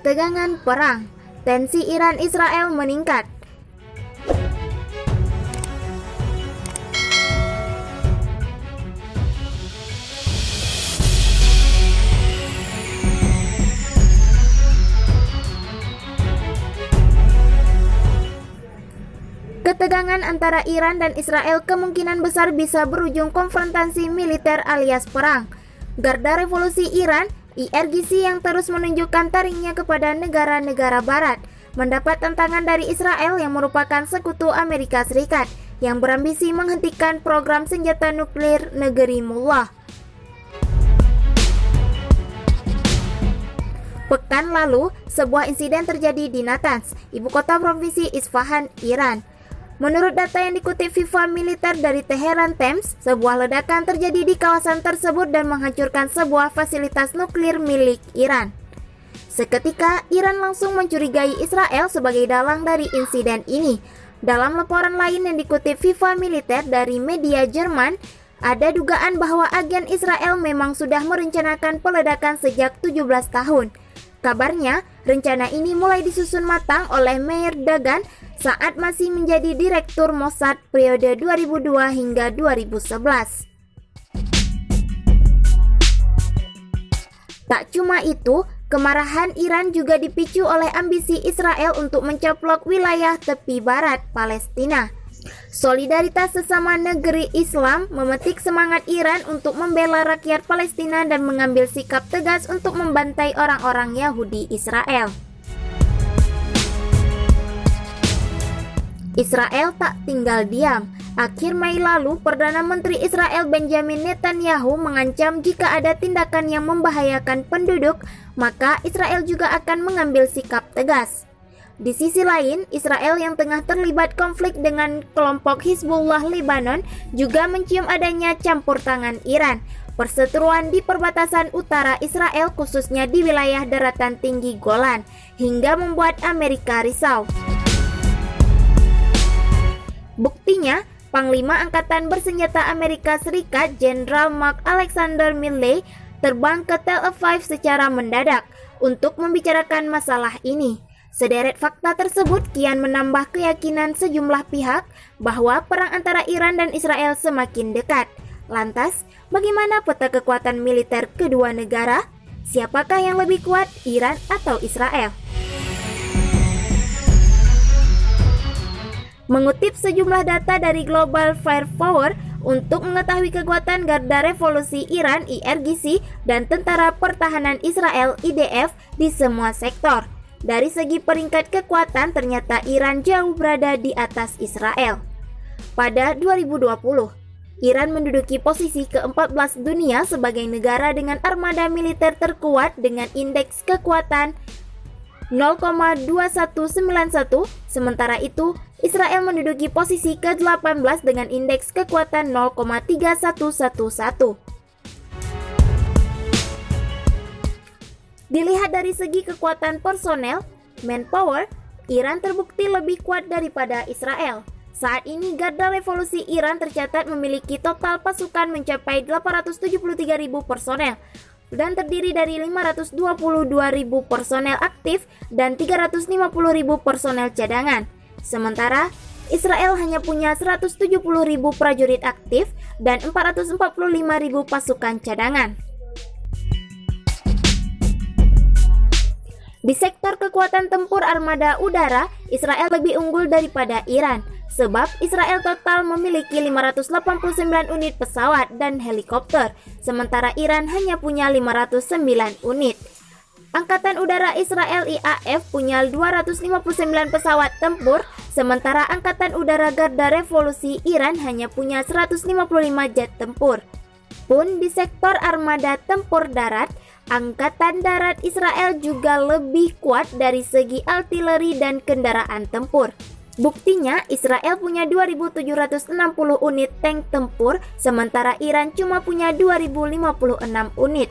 Ketegangan perang, tensi Iran-Israel meningkat. Ketegangan antara Iran dan Israel kemungkinan besar bisa berujung konfrontasi militer alias perang. Garda Revolusi Iran, IRGC yang terus menunjukkan taringnya kepada negara-negara barat, mendapat tantangan dari Israel yang merupakan sekutu Amerika Serikat yang berambisi menghentikan program senjata nuklir negeri Mullah. Pekan lalu, sebuah insiden terjadi di Natanz, ibu kota provinsi Isfahan, Iran. Menurut data yang dikutip FIFA militer dari Tehran Times, sebuah ledakan terjadi di kawasan tersebut dan menghancurkan sebuah fasilitas nuklir milik Iran. Seketika, Iran langsung mencurigai Israel sebagai dalang dari insiden ini. Dalam laporan lain yang dikutip FIFA militer dari media Jerman, ada dugaan bahwa agen Israel memang sudah merencanakan peledakan sejak 17 tahun. Kabarnya, rencana ini mulai disusun matang oleh Meir Dagan saat masih menjadi Direktur Mossad periode 2002 hingga 2011. Tak cuma itu, kemarahan Iran juga dipicu oleh ambisi Israel untuk mencaplok wilayah tepi barat Palestina. Solidaritas sesama negeri Islam memetik semangat Iran untuk membela rakyat Palestina dan mengambil sikap tegas untuk membantai orang-orang Yahudi Israel. Israel tak tinggal diam. Akhir Mei lalu, Perdana Menteri Israel Benjamin Netanyahu mengancam jika ada tindakan yang membahayakan penduduk, maka Israel juga akan mengambil sikap tegas. Di sisi lain, Israel yang tengah terlibat konflik dengan kelompok Hizbullah Lebanon juga mencium adanya campur tangan Iran. Perseteruan di perbatasan utara Israel khususnya di wilayah daratan tinggi Golan hingga membuat Amerika risau. Buktinya, Panglima Angkatan Bersenjata Amerika Serikat Jenderal Mark Alexander Milley terbang ke Tel Aviv secara mendadak untuk membicarakan masalah ini. Sederet fakta tersebut kian menambah keyakinan sejumlah pihak bahwa perang antara Iran dan Israel semakin dekat. Lantas, bagaimana peta kekuatan militer kedua negara? Siapakah yang lebih kuat, Iran atau Israel? Mengutip sejumlah data dari Global Firepower untuk mengetahui kekuatan Garda Revolusi Iran IRGC dan Tentara Pertahanan Israel IDF di semua sektor. Dari segi peringkat kekuatan, ternyata Iran jauh berada di atas Israel. Pada 2020, Iran menduduki posisi ke-14 dunia sebagai negara dengan armada militer terkuat dengan indeks kekuatan 0,2191, sementara itu Israel menduduki posisi ke-18 dengan indeks kekuatan 0,3111. Dilihat dari segi kekuatan personel, manpower, Iran terbukti lebih kuat daripada Israel. Saat ini Garda Revolusi Iran tercatat memiliki total pasukan mencapai 873.000 personel dan terdiri dari 522.000 personel aktif dan 350.000 personel cadangan. Sementara Israel hanya punya 170.000 prajurit aktif dan 445.000 pasukan cadangan. Di sektor kekuatan tempur armada udara, Israel lebih unggul daripada Iran, sebab Israel total memiliki 589 unit pesawat dan helikopter, sementara Iran hanya punya 509 unit. Angkatan Udara Israel IAF punya 259 pesawat tempur, sementara Angkatan Udara Garda Revolusi Iran hanya punya 155 jet tempur. Pun di sektor armada tempur darat, Angkatan Darat Israel juga lebih kuat dari segi artileri dan kendaraan tempur. Buktinya, Israel punya 2.760 unit tank tempur, sementara Iran cuma punya 2.056 unit.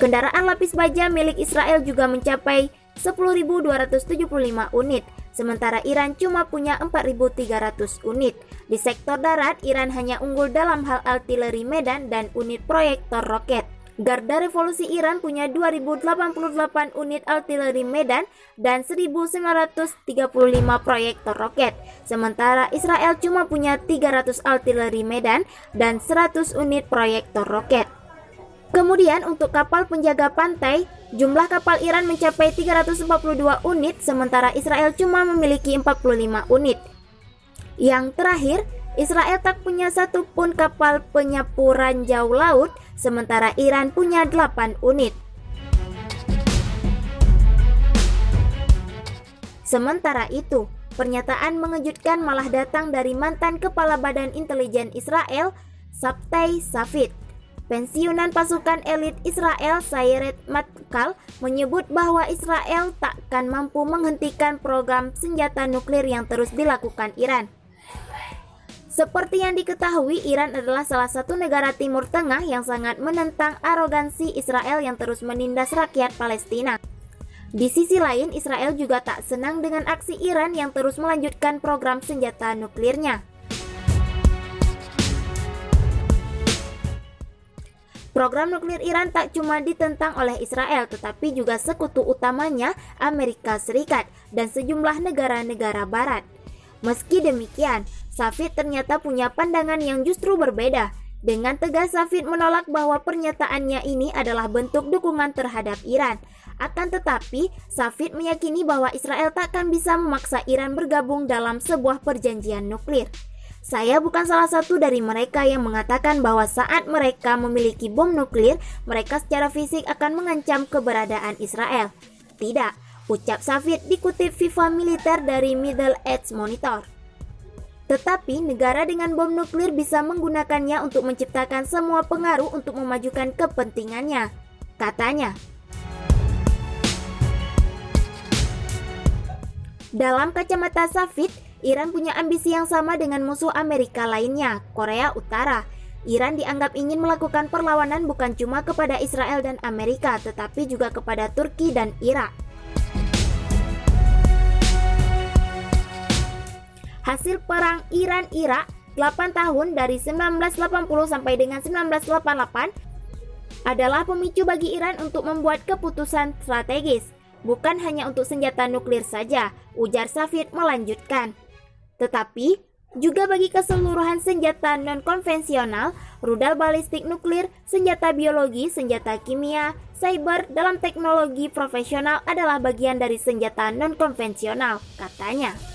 Kendaraan lapis baja milik Israel juga mencapai 10.275 unit, sementara Iran cuma punya 4.300 unit. Di sektor darat, Iran hanya unggul dalam hal artileri medan dan unit proyektor roket. Garda Revolusi Iran punya 2088 unit artileri medan dan 1935 proyektor roket. Sementara Israel cuma punya 300 artileri medan dan 100 unit proyektor roket. Kemudian untuk kapal penjaga pantai, jumlah kapal Iran mencapai 342 unit, sementara Israel cuma memiliki 45 unit. Yang terakhir, Israel tak punya satupun kapal penyapu ranjau laut, sementara Iran punya 8 unit. Sementara itu, pernyataan mengejutkan malah datang dari mantan Kepala Badan Intelijen Israel, Shabtai Shafit. Pensiunan pasukan elit Israel Sayeret Matkal menyebut bahwa Israel takkan mampu menghentikan program senjata nuklir yang terus dilakukan Iran. Seperti yang diketahui, Iran adalah salah satu negara Timur Tengah yang sangat menentang arogansi Israel yang terus menindas rakyat Palestina. Di sisi lain, Israel juga tak senang dengan aksi Iran yang terus melanjutkan program senjata nuklirnya. Program nuklir Iran tak cuma ditentang oleh Israel, tetapi juga sekutu utamanya Amerika Serikat dan sejumlah negara-negara barat. Meski demikian, Shafit ternyata punya pandangan yang justru berbeda. Dengan tegas Shafit menolak bahwa pernyataannya ini adalah bentuk dukungan terhadap Iran. Akan tetapi, Shafit meyakini bahwa Israel takkan bisa memaksa Iran bergabung dalam sebuah perjanjian nuklir. Saya bukan salah satu dari mereka yang mengatakan bahwa saat mereka memiliki bom nuklir, mereka secara fisik akan mengancam keberadaan Israel. Tidak, ucap Shafit dikutip FIFA Militer dari Middle East Monitor. Tetapi negara dengan bom nuklir bisa menggunakannya untuk menciptakan semua pengaruh untuk memajukan kepentingannya, katanya. Dalam kacamata Shafit, Iran punya ambisi yang sama dengan musuh Amerika lainnya, Korea Utara. Iran dianggap ingin melakukan perlawanan bukan cuma kepada Israel dan Amerika, tetapi juga kepada Turki dan Irak. Hasil perang Iran-Irak 8 tahun dari 1980 sampai dengan 1988 adalah pemicu bagi Iran untuk membuat keputusan strategis. Bukan hanya untuk senjata nuklir saja, ujar Shafit melanjutkan. Tetapi juga bagi keseluruhan senjata non-konvensional, rudal balistik nuklir, senjata biologi, senjata kimia, cyber dalam teknologi profesional adalah bagian dari senjata non-konvensional, katanya.